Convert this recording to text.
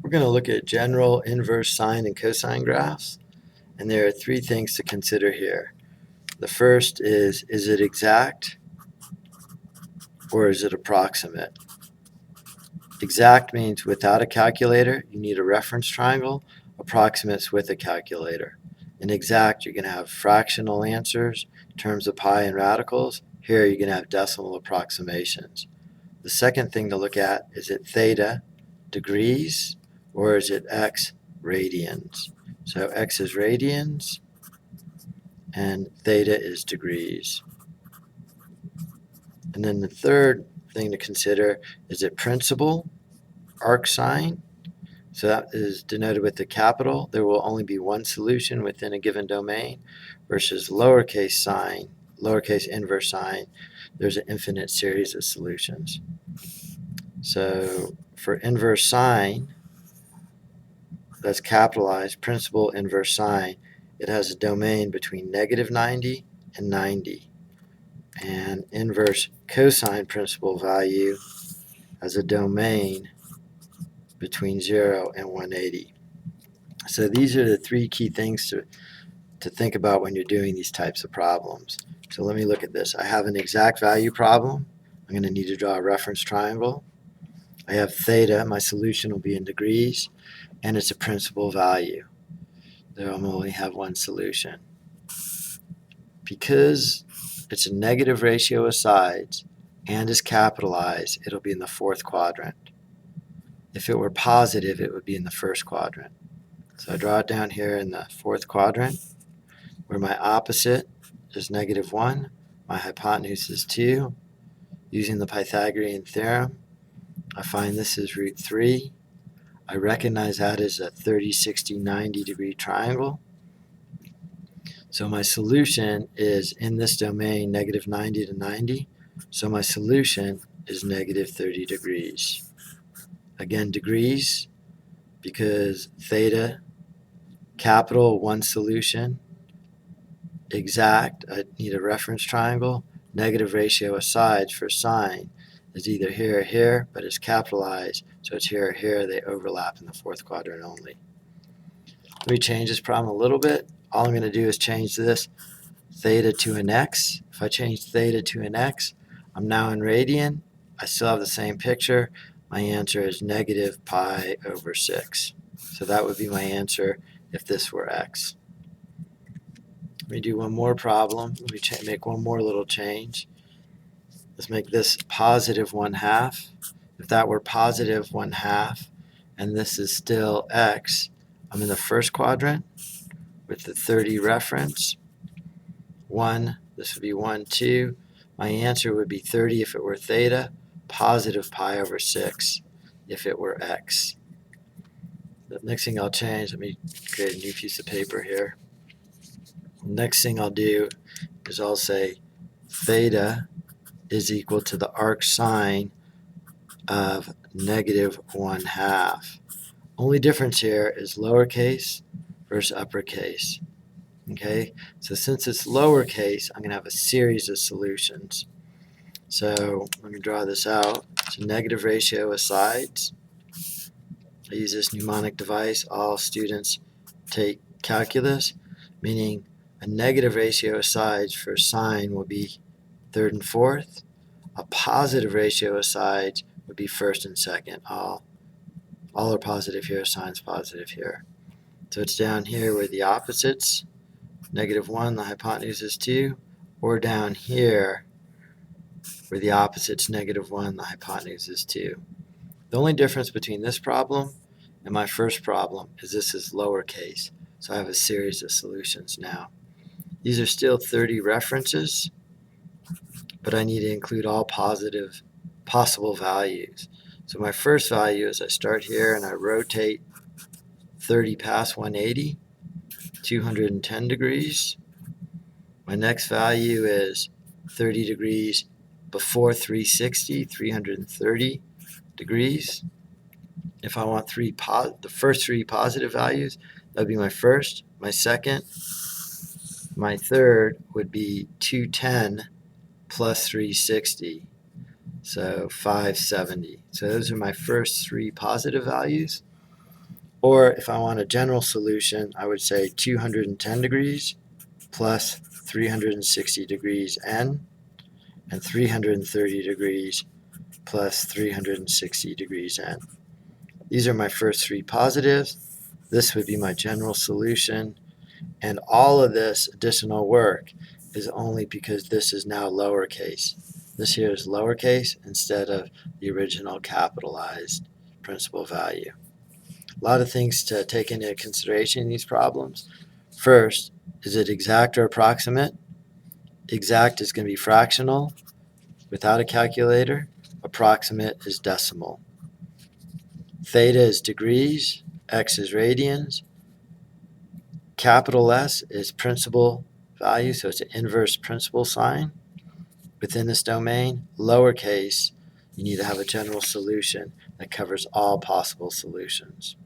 We're going to look at general inverse sine and cosine graphs, and there are three things to consider here. The first is it exact or is it approximate? Exact means without a calculator, you need a reference triangle. Approximate's with a calculator. In exact, you're going to have fractional answers in terms of pi and radicals. Here, you're going to have decimal approximations. The second thing to look at is it theta degrees or is it x radians? So x is radians and theta is degrees. And then the third thing to consider is it principal, arc sine. So that is denoted with the capital. There will only be one solution within a given domain versus lowercase sine, lowercase inverse sine. There's an infinite series of solutions. So for inverse sine, that's capitalized, principal inverse sine, it has a domain between negative 90 and 90. And inverse cosine principal value has a domain between 0 and 180. So these are the three key things to think about when you're doing these types of problems. So let me look at this. I have an exact value problem. I'm going to need to draw a reference triangle. I have theta. My solution will be in degrees, and it's a principal value. There will only have one solution. Because it's a negative ratio of sides and is capitalized, it'll be in the fourth quadrant. If it were positive, it would be in the first quadrant. So I draw it down here in the fourth quadrant, where my opposite is negative 1, my hypotenuse is 2. Using the Pythagorean theorem, I find this is root 3. I recognize that as a 30, 60, 90 degree triangle. So my solution is in this domain, negative 90 to 90. So my solution is negative 30 degrees. Again, degrees, because theta, capital, one solution. Exact, I need a reference triangle. Negative ratio of sides for sine is either here or here, but it's capitalized, so it's here or here. They overlap in the fourth quadrant only. Let me change this problem a little bit. All I'm going to do is change this theta to an x. If I change theta to an x, I'm now in radian. I still have the same picture. My answer is negative pi over 6. So that would be my answer if this were x. Let me do one more problem. Let me make one more little change. Let's make this positive 1/2. If that were positive 1/2 and this is still x, I'm in the first quadrant with the 30 reference. 1, this would be 1, 2. My answer would be 30 if it were theta, positive pi over 6 if it were x. The next thing I'll change, let me create a new piece of paper here. Next thing I'll do is I'll say theta is equal to the arc sine of negative 1/2. Only difference here is lowercase versus uppercase. Okay, so since it's lowercase, I'm going to have a series of solutions. So let me draw this out. It's a negative ratio of sides. I use this mnemonic device. All students take calculus, meaning a negative ratio of sides for sine will be third and fourth. A positive ratio of sides would be first and second. All are positive here, sine's positive here. So it's down here where the opposites, negative 1, the hypotenuse is 2, or down here where the opposite's negative 1, the hypotenuse is 2. The only difference between this problem and my first problem is this is lowercase, so I have a series of solutions now. These are still 30 references, but I need to include all positive possible values. So my first value is I start here and I rotate 30 past 180, 210 degrees. My next value is 30 degrees before 360, 330 degrees. If I want the first three positive values, that would be my first. My second, my third would be 210 plus 360, so 570. So those are my first three positive values. Or if I want a general solution, I would say 210 degrees plus 360 degrees n, and 330 degrees plus 360 degrees n. These are my first three positives. This would be my general solution. And all of this additional work is only because this is now lowercase. This here is lowercase instead of the original capitalized principal value. A lot of things to take into consideration in these problems. First, is it exact or approximate? Exact is going to be fractional without a calculator. Approximate is decimal. Theta is degrees. X is radians. Capital S is principal value, so it's an inverse principal sign. Within this domain, lowercase, you need to have a general solution that covers all possible solutions.